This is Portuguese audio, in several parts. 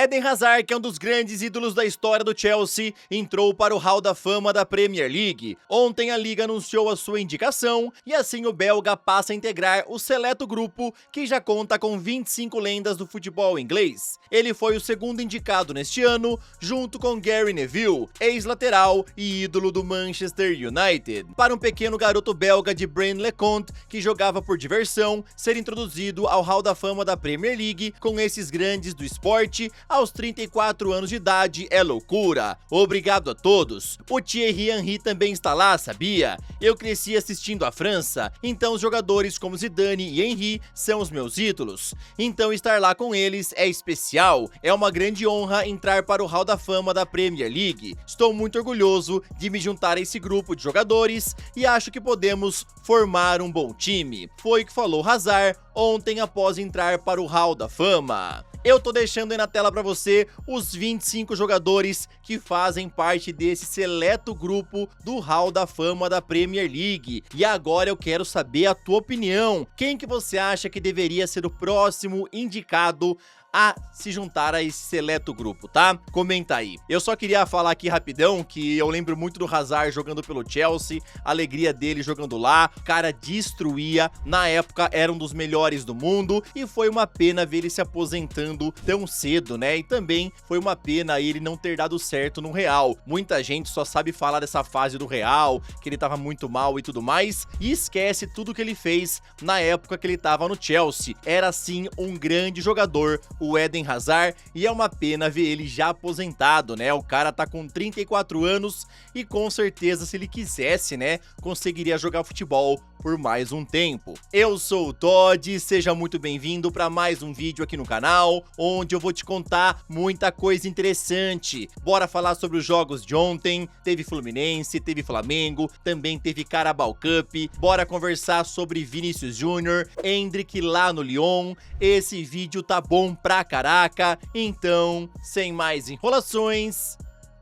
Eden Hazard, que é um dos grandes ídolos da história do Chelsea, entrou para o Hall da Fama da Premier League. Ontem a Liga anunciou a sua indicação e assim o belga passa a integrar o seleto grupo que já conta com 25 lendas do futebol inglês. Ele foi o segundo indicado neste ano, junto com Gary Neville, ex-lateral e ídolo do Manchester United. Para um pequeno garoto belga de Braine-le-Comte, que jogava por diversão, ser introduzido ao Hall da Fama da Premier League com esses grandes do esporte aos 34 anos de idade é loucura. Obrigado a todos. O Thierry Henry também está lá, sabia? Eu cresci assistindo a França, então os jogadores como Zidane e Henry são os meus ídolos. Então estar lá com eles é especial. É uma grande honra entrar para o Hall da Fama da Premier League. Estou muito orgulhoso de me juntar a esse grupo de jogadores e acho que podemos formar um bom time. Foi o que falou Hazard ontem após entrar para o Hall da Fama. Eu tô deixando aí na tela para você os 25 jogadores que fazem parte desse seleto grupo do Hall da Fama da Premier League. E agora eu quero saber a tua opinião. Quem que você acha que deveria ser o próximo indicado a se juntar a esse seleto grupo, tá? Comenta aí. Eu só queria falar aqui rapidão que eu lembro muito do Hazard jogando pelo Chelsea, a alegria dele jogando lá, o cara destruía, na época era um dos melhores do mundo e foi uma pena ver ele se aposentando tão cedo, né? E também foi uma pena ele não ter dado certo no Real. Muita gente só sabe falar dessa fase do Real, que ele tava muito mal e tudo mais, e esquece tudo que ele fez na época que ele tava no Chelsea. Era sim um grande jogador, o Eden Hazard, e é uma pena ver ele já aposentado, né? O cara tá com 34 anos e com certeza se ele quisesse, né, conseguiria jogar futebol por mais um tempo. Eu sou o Todd, seja muito bem-vindo para mais um vídeo aqui no canal, onde eu vou te contar muita coisa interessante. Bora falar sobre os jogos de ontem, teve Fluminense, teve Flamengo, também teve Carabao Cup, bora conversar sobre Vinícius Júnior, Endrick lá no Lyon. Esse vídeo tá bom pra caraca, então, sem mais enrolações,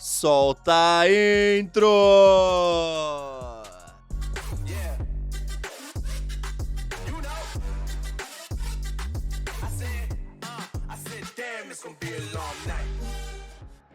solta a intro!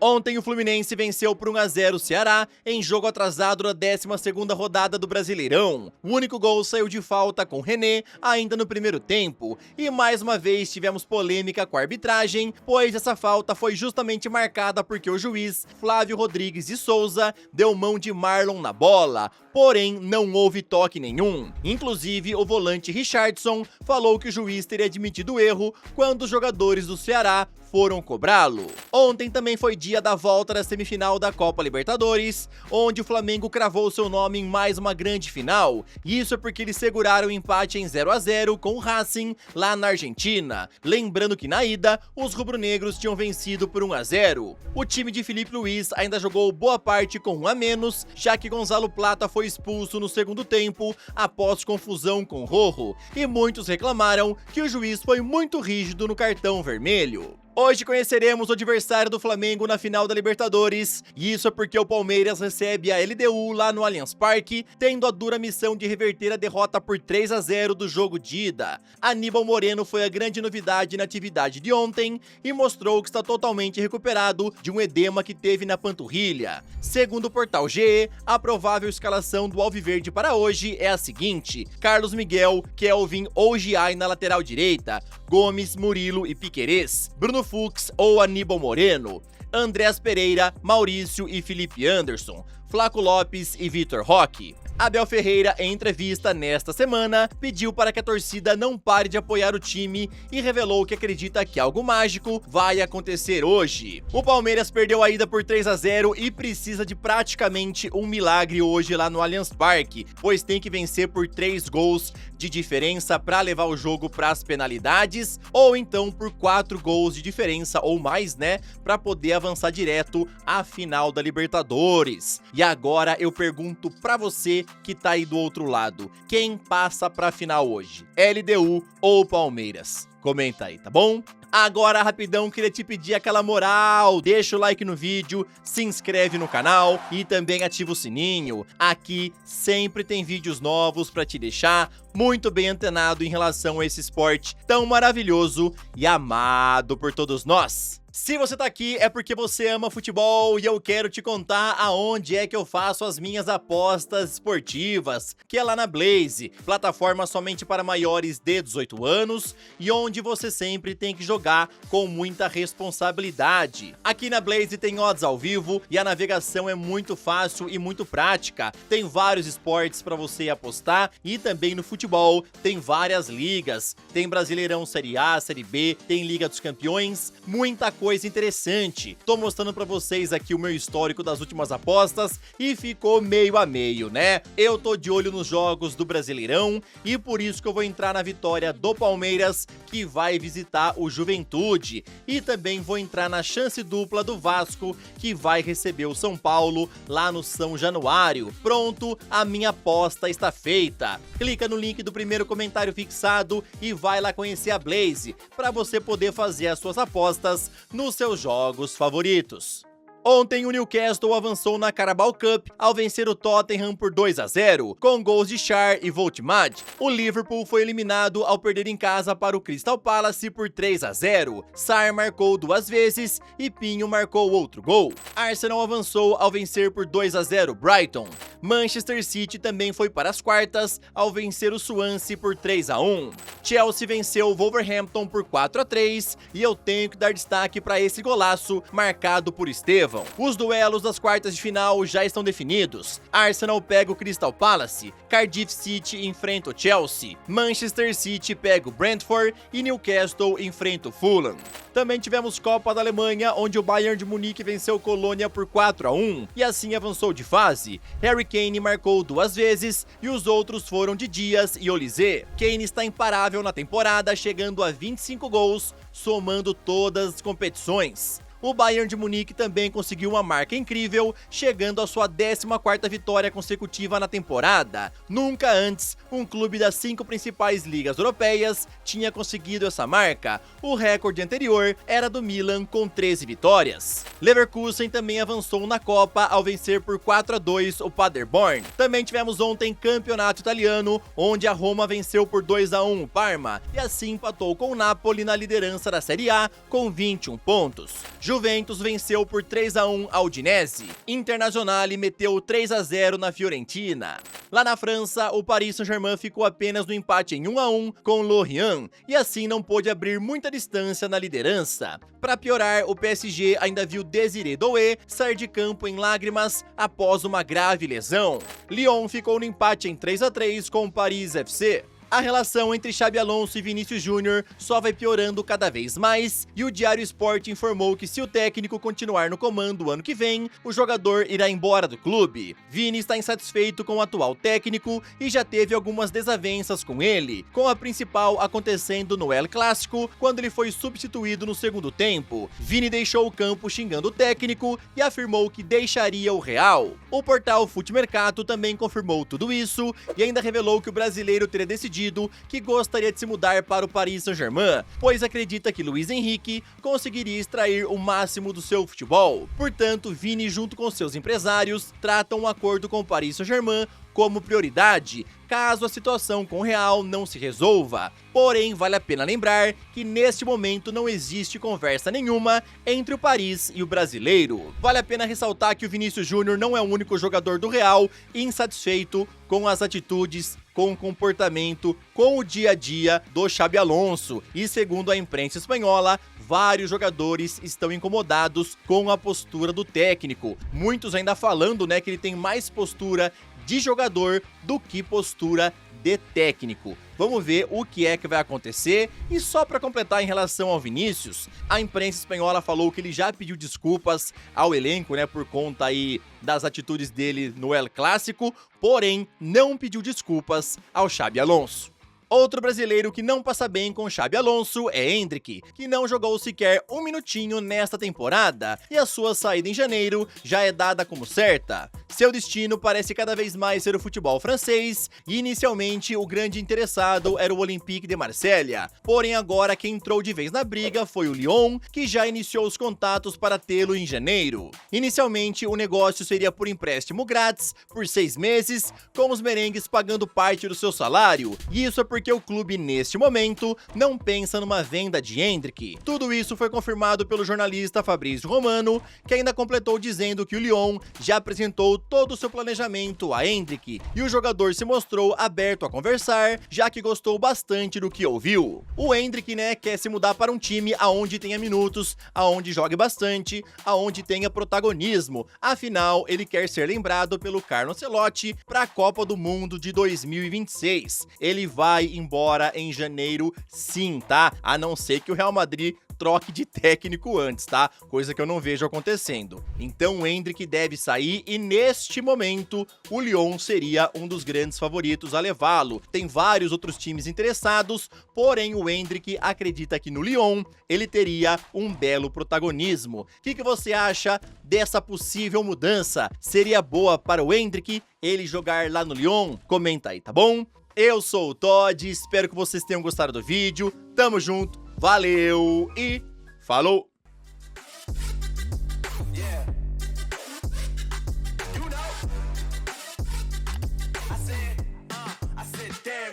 Ontem o Fluminense venceu por 1 a 0 o Ceará em jogo atrasado na 12ª rodada do Brasileirão. O único gol saiu de falta com René ainda no primeiro tempo. E mais uma vez tivemos polêmica com a arbitragem, pois essa falta foi justamente marcada porque o juiz Flávio Rodrigues de Souza deu mão de Marlon na bola, porém não houve toque nenhum. Inclusive o volante Richardson falou que o juiz teria admitido o erro quando os jogadores do Ceará foram cobrá-lo. Ontem também foi dia da volta da semifinal da Copa Libertadores, onde o Flamengo cravou seu nome em mais uma grande final. Isso é porque eles seguraram o empate em 0 a 0 com o Racing lá na Argentina. Lembrando que na ida, os rubro-negros tinham vencido por 1 a 0. O time de Felipe Luiz ainda jogou boa parte com 1 a menos, já que Gonzalo Plata foi expulso no segundo tempo após confusão com Rojo, e muitos reclamaram que o juiz foi muito rígido no cartão vermelho. Hoje conheceremos o adversário do Flamengo na final da Libertadores, e isso é porque o Palmeiras recebe a LDU lá no Allianz Parque, tendo a dura missão de reverter a derrota por 3 a 0 do jogo de ida. Aníbal Moreno foi a grande novidade na atividade de ontem e mostrou que está totalmente recuperado de um edema que teve na panturrilha. Segundo o portal GE, a provável escalação do Alviverde para hoje é a seguinte: Carlos Miguel, Kelvin ou Giai na lateral direita, Gomes, Murilo e Piquerez, Bruno Fux ou Aníbal Moreno, Andrés Pereira, Maurício e Felipe Anderson, Flaco Lopes e Vitor Roque. Abel Ferreira, em entrevista nesta semana, pediu para que a torcida não pare de apoiar o time e revelou que acredita que algo mágico vai acontecer hoje. O Palmeiras perdeu a ida por 3 a 0 e precisa de praticamente um milagre hoje lá no Allianz Parque, pois tem que vencer por 3 gols de diferença para levar o jogo para as penalidades, ou então por 4 gols de diferença ou mais, né, para poder avançar direto à final da Libertadores. E agora eu pergunto para você que tá aí do outro lado, quem passa pra final hoje? LDU ou Palmeiras? Comenta aí, tá bom? Agora, rapidão, queria te pedir aquela moral, deixa o like no vídeo, se inscreve no canal e também ativa o sininho. Aqui sempre tem vídeos novos pra te deixar muito bem antenado em relação a esse esporte tão maravilhoso e amado por todos nós. Se você tá aqui é porque você ama futebol e eu quero te contar aonde é que eu faço as minhas apostas esportivas, que é lá na Blaze, plataforma somente para maiores de 18 anos e onde você sempre tem que jogar com muita responsabilidade. Aqui na Blaze tem odds ao vivo e a navegação é muito fácil e muito prática. Tem vários esportes para você apostar e também no futebol tem várias ligas. Tem Brasileirão Série A, Série B, tem Liga dos Campeões, muita coisa interessante. Tô mostrando pra vocês aqui o meu histórico das últimas apostas e ficou meio a meio, né? Eu tô de olho nos jogos do Brasileirão e por isso que eu vou entrar na vitória do Palmeiras, que vai visitar o Juventude, e também vou entrar na chance dupla do Vasco, que vai receber o São Paulo lá no São Januário. Pronto, a minha aposta está feita. Clica no link do primeiro comentário fixado e vai lá conhecer a Blaze para você poder fazer as suas apostas nos seus jogos favoritos. Ontem o Newcastle avançou na Carabao Cup ao vencer o Tottenham por 2-0, com gols de Schär e Voltmad. O Liverpool foi eliminado ao perder em casa para o Crystal Palace por 3-0. Sarr marcou 2 vezes e Pinho marcou outro gol. Arsenal avançou ao vencer por 2-0 Brighton. Manchester City também foi para as quartas ao vencer o Swansea por 3-1. Chelsea venceu o Wolverhampton por 4-3 e eu tenho que dar destaque para esse golaço marcado por Estevão. Os duelos das quartas de final já estão definidos. Arsenal pega o Crystal Palace, Cardiff City enfrenta o Chelsea, Manchester City pega o Brentford e Newcastle enfrenta o Fulham. Também tivemos Copa da Alemanha, onde o Bayern de Munique venceu Colônia por 4-1 e assim avançou de fase. Harry Kane marcou 2 vezes e os outros foram de Dias e Olise. Kane está imparável na temporada, chegando a 25 gols, somando todas as competições. O Bayern de Munique também conseguiu uma marca incrível, chegando à sua 14ª vitória consecutiva na temporada. Nunca antes, um clube das 5 principais ligas europeias tinha conseguido essa marca. O recorde anterior era do Milan, com 13 vitórias. Leverkusen também avançou na Copa ao vencer por 4-2 o Paderborn. Também tivemos ontem campeonato italiano, onde a Roma venceu por 2-1 o Parma e assim empatou com o Napoli na liderança da Série A com 21 pontos. Juventus venceu por 3-1 a Udinese. Internazionale meteu 3-0 na Fiorentina. Lá na França, o Paris Saint-Germain ficou apenas no empate em 1-1 com Lorient e assim não pôde abrir muita distância na liderança. Para piorar, o PSG ainda viu Désiré Doué sair de campo em lágrimas após uma grave lesão. Lyon ficou no empate em 3-3 com o Paris FC. A relação entre Xabi Alonso e Vinícius Júnior só vai piorando cada vez mais e o Diário Sport informou que se o técnico continuar no comando o ano que vem, o jogador irá embora do clube. Vini está insatisfeito com o atual técnico e já teve algumas desavenças com ele, com a principal acontecendo no El Clássico, quando ele foi substituído no segundo tempo. Vini deixou o campo xingando o técnico e afirmou que deixaria o Real. O portal Futimercato também confirmou tudo isso e ainda revelou que o brasileiro teria decidido que gostaria de se mudar para o Paris Saint-Germain, pois acredita que Luiz Henrique conseguiria extrair o máximo do seu futebol. Portanto, Vini, junto com seus empresários, tratam um acordo com o Paris Saint-Germain como prioridade, caso a situação com o Real não se resolva. Porém, vale a pena lembrar que neste momento não existe conversa nenhuma entre o Paris e o brasileiro. Vale a pena ressaltar que o Vinícius Júnior não é o único jogador do Real insatisfeito com as atitudes, com o comportamento, com o dia a dia do Xabi Alonso. E segundo a imprensa espanhola, vários jogadores estão incomodados com a postura do técnico. Muitos ainda falando, que ele tem mais postura de jogador do que postura de técnico. Vamos ver o que é que vai acontecer. E só para completar em relação ao Vinícius, a imprensa espanhola falou que ele já pediu desculpas ao elenco, por conta aí das atitudes dele no El Clássico, porém não pediu desculpas ao Xabi Alonso. Outro brasileiro que não passa bem com Xabi Alonso é Endrick, que não jogou sequer um minutinho nesta temporada e a sua saída em janeiro já é dada como certa. Seu destino parece cada vez mais ser o futebol francês e inicialmente o grande interessado era o Olympique de Marselha. Porém agora quem entrou de vez na briga foi o Lyon, que já iniciou os contatos para tê-lo em janeiro. Inicialmente o negócio seria por empréstimo grátis por 6 meses, com os merengues pagando parte do seu salário, e isso é porque o clube neste momento não pensa numa venda de Endrick. Tudo isso foi confirmado pelo jornalista Fabrício Romano, que ainda completou dizendo que o Lyon já apresentou todo o seu planejamento a Endrick e o jogador se mostrou aberto a conversar, já que gostou bastante do que ouviu. O Endrick, quer se mudar para um time aonde tenha minutos, aonde jogue bastante, aonde tenha protagonismo. Afinal, ele quer ser lembrado pelo Carlo Ancelotti para a Copa do Mundo de 2026. Ele vai embora em janeiro, sim, tá? A não ser que o Real Madrid troque de técnico antes, tá? Coisa que eu não vejo acontecendo. Então o Endrick deve sair e neste momento o Lyon seria um dos grandes favoritos a levá-lo. Tem vários outros times interessados, porém o Endrick acredita que no Lyon ele teria um belo protagonismo. O que você acha dessa possível mudança? Seria boa para o Endrick ele jogar lá no Lyon? Comenta aí, tá bom? Eu sou o Todd, espero que vocês tenham gostado do vídeo. Tamo junto, valeu e falou!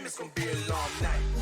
It's gonna be a long night.